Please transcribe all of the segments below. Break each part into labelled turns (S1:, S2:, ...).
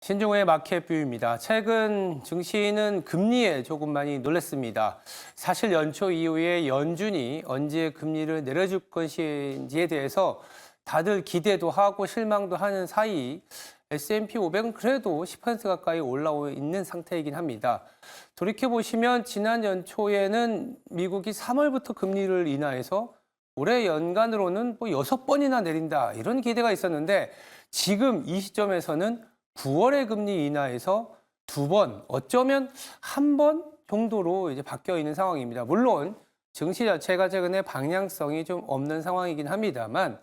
S1: 신종호의 마켓뷰입니다. 최근 증시는 금리에 조금 많이 놀랐습니다. 사실 연초 이후에 연준이 언제 금리를 내려줄 것인지에 대해서 다들 기대도 하고 실망도 하는 사이 S&P 500은 그래도 10% 가까이 올라오 있는 상태이긴 합니다. 돌이켜보시면 지난 연초에는 미국이 3월부터 금리를 인하해서 올해 연간으로는 뭐 6번이나 내린다 이런 기대가 있었는데 지금 이 시점에서는 9월에 금리 인하해서 2번, 어쩌면 1번 정도로 이제 바뀌어 있는 상황입니다. 물론 증시 자체가 최근에 방향성이 좀 없는 상황이긴 합니다만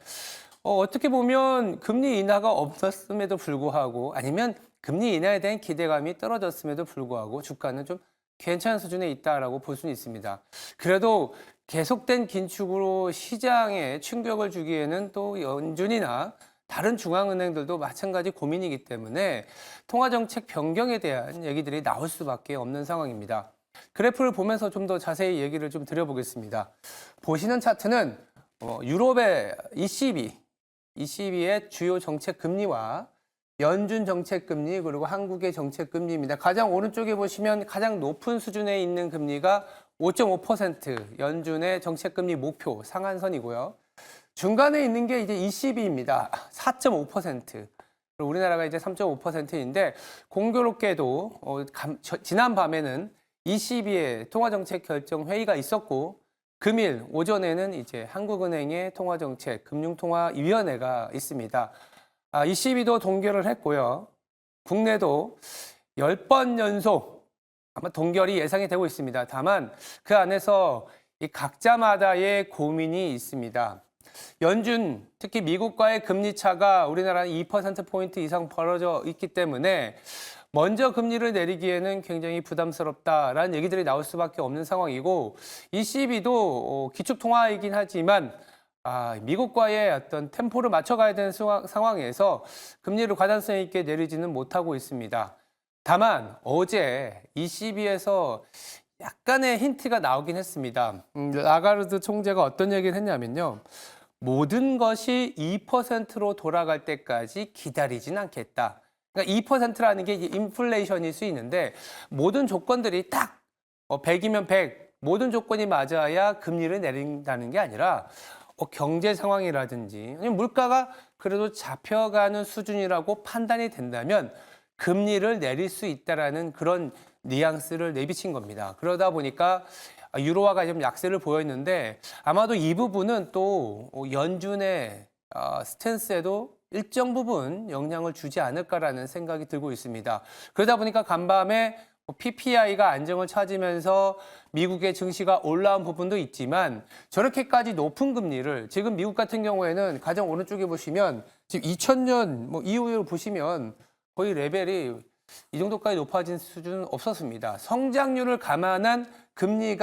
S1: 어떻게 보면 금리 인하가 없었음에도 불구하고 아니면 금리 인하에 대한 기대감이 떨어졌음에도 불구하고 주가는 좀 괜찮은 수준에 있다라고 볼 수는 있습니다. 그래도 계속된 긴축으로 시장에 충격을 주기에는 또 연준이나 다른 중앙은행들도 마찬가지 고민이기 때문에 통화정책 변경에 대한 얘기들이 나올 수밖에 없는 상황입니다. 그래프를 보면서 좀 더 자세히 얘기를 좀 드려보겠습니다. 보시는 차트는 유럽의 ECB의 주요 정책 금리와 연준 정책 금리 그리고 한국의 정책 금리입니다. 가장 오른쪽에 보시면 가장 높은 수준에 있는 금리가 5.5% 연준의 정책 금리 목표 상한선이고요. 중간에 있는 게 이제 ECB입니다. 4.5%. 우리나라가 이제 3.5%인데 공교롭게도 지난 밤에는 ECB의 통화정책 결정 회의가 있었고 금일 오전에는 이제 한국은행의 통화정책 금융통화위원회가 있습니다. ECB도 동결을 했고요. 국내도 10번 연속 아마 동결이 예상이 되고 있습니다. 다만 그 안에서 이 각자마다의 고민이 있습니다. 연준, 특히 미국과의 금리 차가 우리나라는 2%포인트 이상 벌어져 있기 때문에 먼저 금리를 내리기에는 굉장히 부담스럽다라는 얘기들이 나올 수밖에 없는 상황이고 ECB도 기축통화이긴 하지만 미국과의 어떤 템포를 맞춰가야 되는 상황에서 금리를 가산성 있게 내리지는 못하고 있습니다. 다만 어제 ECB에서 약간의 힌트가 나오긴 했습니다. 라가르드 총재가 어떤 얘기를 했냐면요. 모든 것이 2%로 돌아갈 때까지 기다리진 않겠다. 그러니까 2%라는 게 인플레이션일 수 있는데 모든 조건들이 딱 100이면 100, 모든 조건이 맞아야 금리를 내린다는 게 아니라 경제 상황이라든지 물가가 그래도 잡혀가는 수준이라고 판단이 된다면 금리를 내릴 수 있다라는 그런 뉘앙스를 내비친 겁니다. 그러다 보니까 유로화가 좀 약세를 보였는데 아마도 이 부분은 또 연준의 스탠스에도 일정 부분 영향을 주지 않을까라는 생각이 들고 있습니다. 그러다 보니까 간밤에 PPI가 안정을 찾으면서 미국의 증시가 올라온 부분도 있지만 저렇게까지 높은 금리를 지금 미국 같은 경우에는 가장 오른쪽에 보시면 지금 2000년 이후를 보시면 거의 레벨이 이 정도까지 높아진 수준은 없었습니다. 성장률을 감안한 금리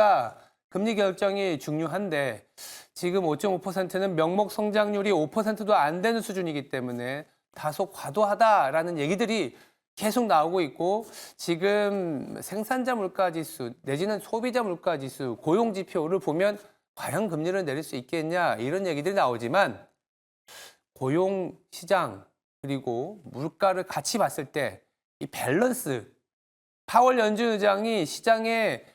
S1: 결정이 중요한데 지금 5.5%는 명목 성장률이 5%도 안 되는 수준이기 때문에 다소 과도하다라는 얘기들이 계속 나오고 있고 지금 생산자 물가지수 내지는 소비자 물가지수 고용지표를 보면 과연 금리를 내릴 수 있겠냐 이런 얘기들이 나오지만 고용시장 그리고 물가를 같이 봤을 때 이 밸런스 파월 연준 의장이 시장에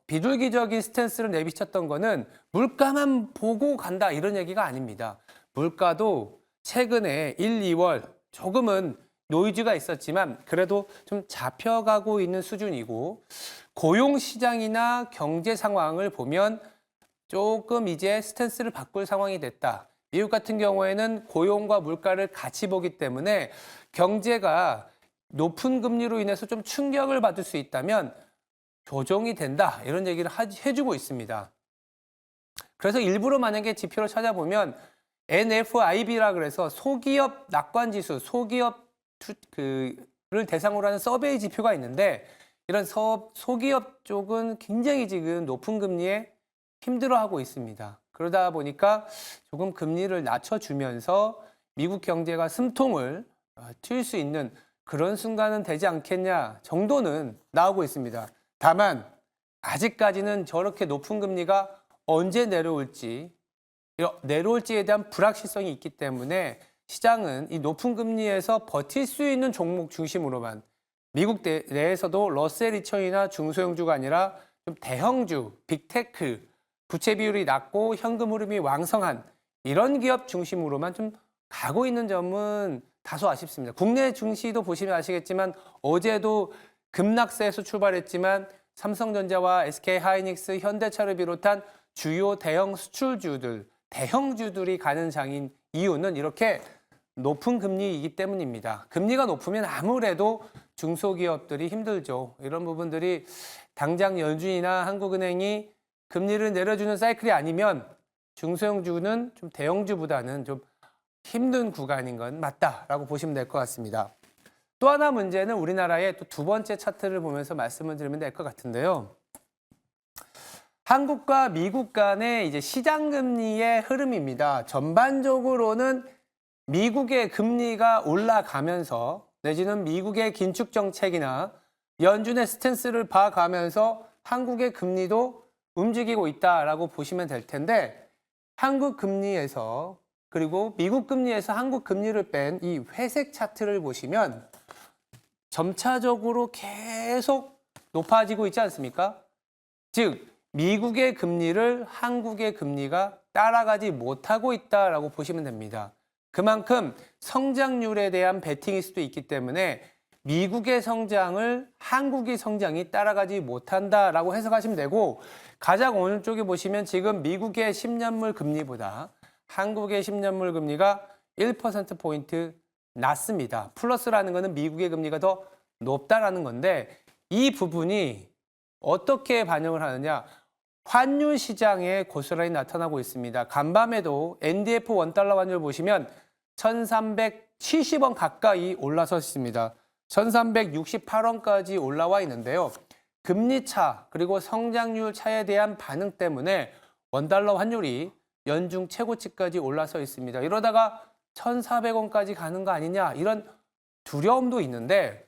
S1: 비둘기적인 스탠스를 내비쳤던 거는 물가만 보고 간다 이런 얘기가 아닙니다. 물가도 최근에 1, 2월 조금은 노이즈가 있었지만 그래도 좀 잡혀가고 있는 수준이고 고용시장이나 경제 상황을 보면 조금 이제 스탠스를 바꿀 상황이 됐다. 미국 같은 경우에는 고용과 물가를 같이 보기 때문에 경제가 높은 금리로 인해서 좀 충격을 받을 수 있다면 조정이 된다 이런 얘기를 해주고 있습니다. 그래서 일부러 만약에 지표를 찾아보면 NFIB라 그래서 소기업 낙관지수, 소기업을 대상으로 하는 서베이 지표가 있는데 이런 소기업 쪽은 굉장히 지금 높은 금리에 힘들어하고 있습니다. 그러다 보니까 조금 금리를 낮춰주면서 미국 경제가 숨통을 틔울 수 있는 그런 순간은 되지 않겠냐 정도는 나오고 있습니다. 다만 아직까지는 저렇게 높은 금리가 언제 내려올지에 대한 불확실성이 있기 때문에 시장은 이 높은 금리에서 버틸 수 있는 종목 중심으로만 미국 내에서도 러셀 2000이나 중소형주가 아니라 좀 대형주, 빅테크, 부채 비율이 낮고 현금 흐름이 왕성한 이런 기업 중심으로만 좀 가고 있는 점은 다소 아쉽습니다. 국내 증시도 보시면 아시겠지만 어제도 급락세에서 출발했지만 삼성전자와 SK하이닉스, 현대차를 비롯한 주요 대형 수출주들, 대형주들이 가는 장인 이유는 이렇게 높은 금리이기 때문입니다. 금리가 높으면 아무래도 중소기업들이 힘들죠. 이런 부분들이 당장 연준이나 한국은행이 금리를 내려주는 사이클이 아니면 중소형주는 좀 대형주보다는 좀 힘든 구간인 건 맞다라고 보시면 될 것 같습니다. 또 하나 문제는 우리나라의 또 두 번째 차트를 보면서 말씀을 드리면 될 것 같은데요. 한국과 미국 간의 이제 시장 금리의 흐름입니다. 전반적으로는 미국의 금리가 올라가면서 내지는 미국의 긴축 정책이나 연준의 스탠스를 봐가면서 한국의 금리도 움직이고 있다라고 보시면 될 텐데 한국 금리에서 그리고 미국 금리에서 한국 금리를 뺀 이 회색 차트를 보시면 점차적으로 계속 높아지고 있지 않습니까? 즉 미국의 금리를 한국의 금리가 따라가지 못하고 있다라고 보시면 됩니다. 그만큼 성장률에 대한 베팅일 수도 있기 때문에 미국의 성장을 한국의 성장이 따라가지 못한다라고 해석하시면 되고 가장 오른쪽에 보시면 지금 미국의 10년물 금리보다 한국의 10년물 금리가 1%포인트 낮습니다. 플러스라는 것은 미국의 금리가 더 높다라는 건데 이 부분이 어떻게 반영을 하느냐? 환율 시장에 고스란히 나타나고 있습니다. 간밤에도 NDF 원달러 환율 보시면 1370원 가까이 올라서 있습니다. 1368원까지 올라와 있는데요. 금리 차 그리고 성장률 차에 대한 반응 때문에 원달러 환율이 연중 최고치까지 올라서 있습니다. 이러다가 1,400원까지 가는 거 아니냐 이런 두려움도 있는데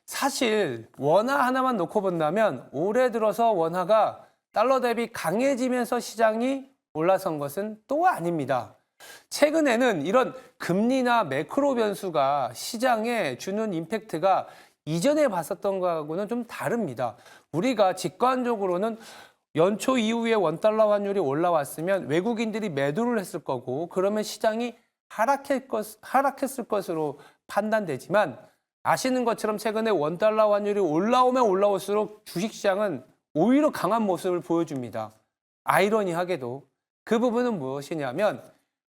S1: 사실 원화 하나만 놓고 본다면 올해 들어서 원화가 달러 대비 강해지면서 시장이 올라선 것은 또 아닙니다. 최근에는 이런 금리나 매크로 변수가 시장에 주는 임팩트가 이전에 봤었던 거하고는 좀 다릅니다. 우리가 직관적으로는 연초 이후에 원달러 환율이 올라왔으면 외국인들이 매도를 했을 거고 그러면 시장이 하락했을 것으로 판단되지만 아시는 것처럼 최근에 원달러 환율이 올라오면 올라올수록 주식시장은 오히려 강한 모습을 보여줍니다. 아이러니하게도 그 부분은 무엇이냐면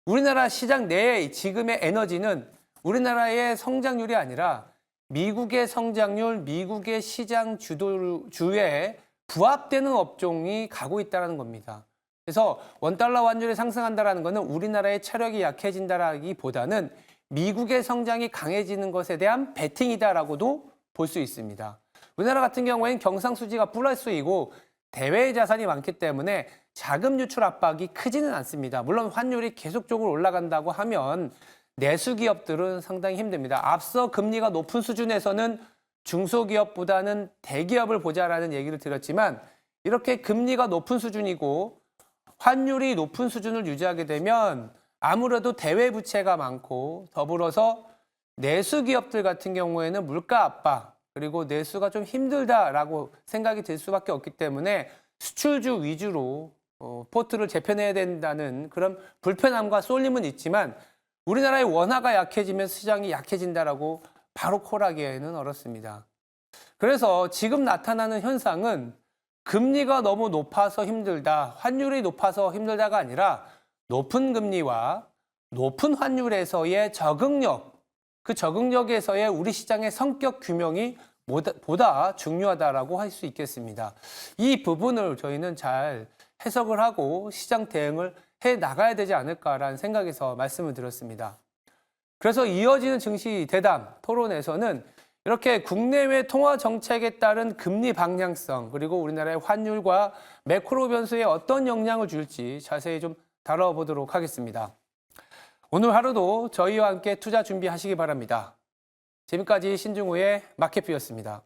S1: 우리나라 시장 내의 지금의 에너지는 우리나라의 성장률이 아니라 미국의 성장률, 미국의 시장 주에 부합되는 업종이 가고 있다는 겁니다. 그래서 원달러 환율이 상승한다는 것은 우리나라의 체력이 약해진다라기보다는 미국의 성장이 강해지는 것에 대한 베팅이다라고도 볼 수 있습니다. 우리나라 같은 경우에는 경상수지가 플러스이고 대외 자산이 많기 때문에 자금 유출 압박이 크지는 않습니다. 물론 환율이 계속적으로 올라간다고 하면 내수 기업들은 상당히 힘듭니다. 앞서 금리가 높은 수준에서는 중소기업보다는 대기업을 보자라는 얘기를 드렸지만 이렇게 금리가 높은 수준이고 환율이 높은 수준을 유지하게 되면 아무래도 대외 부채가 많고 더불어서 내수 기업들 같은 경우에는 물가 압박 그리고 내수가 좀 힘들다라고 생각이 들 수밖에 없기 때문에 수출주 위주로 포트를 재편해야 된다는 그런 불편함과 쏠림은 있지만 우리나라의 원화가 약해지면 시장이 약해진다라고 바로 콜하기에는 어렵습니다. 그래서 지금 나타나는 현상은 금리가 너무 높아서 힘들다, 환율이 높아서 힘들다가 아니라 높은 금리와 높은 환율에서의 적응력, 그 적응력에서의 우리 시장의 성격 규명이 보다 중요하다라고 할 수 있겠습니다. 이 부분을 저희는 잘 해석을 하고 시장 대응을 해 나가야 되지 않을까라는 생각에서 말씀을 드렸습니다. 그래서 이어지는 증시 대담 토론에서는 이렇게 국내외 통화 정책에 따른 금리 방향성 그리고 우리나라의 환율과 매크로 변수에 어떤 영향을 줄지 자세히 좀 다뤄보도록 하겠습니다. 오늘 하루도 저희와 함께 투자 준비하시기 바랍니다. 지금까지 신중호의 마켓뷰였습니다.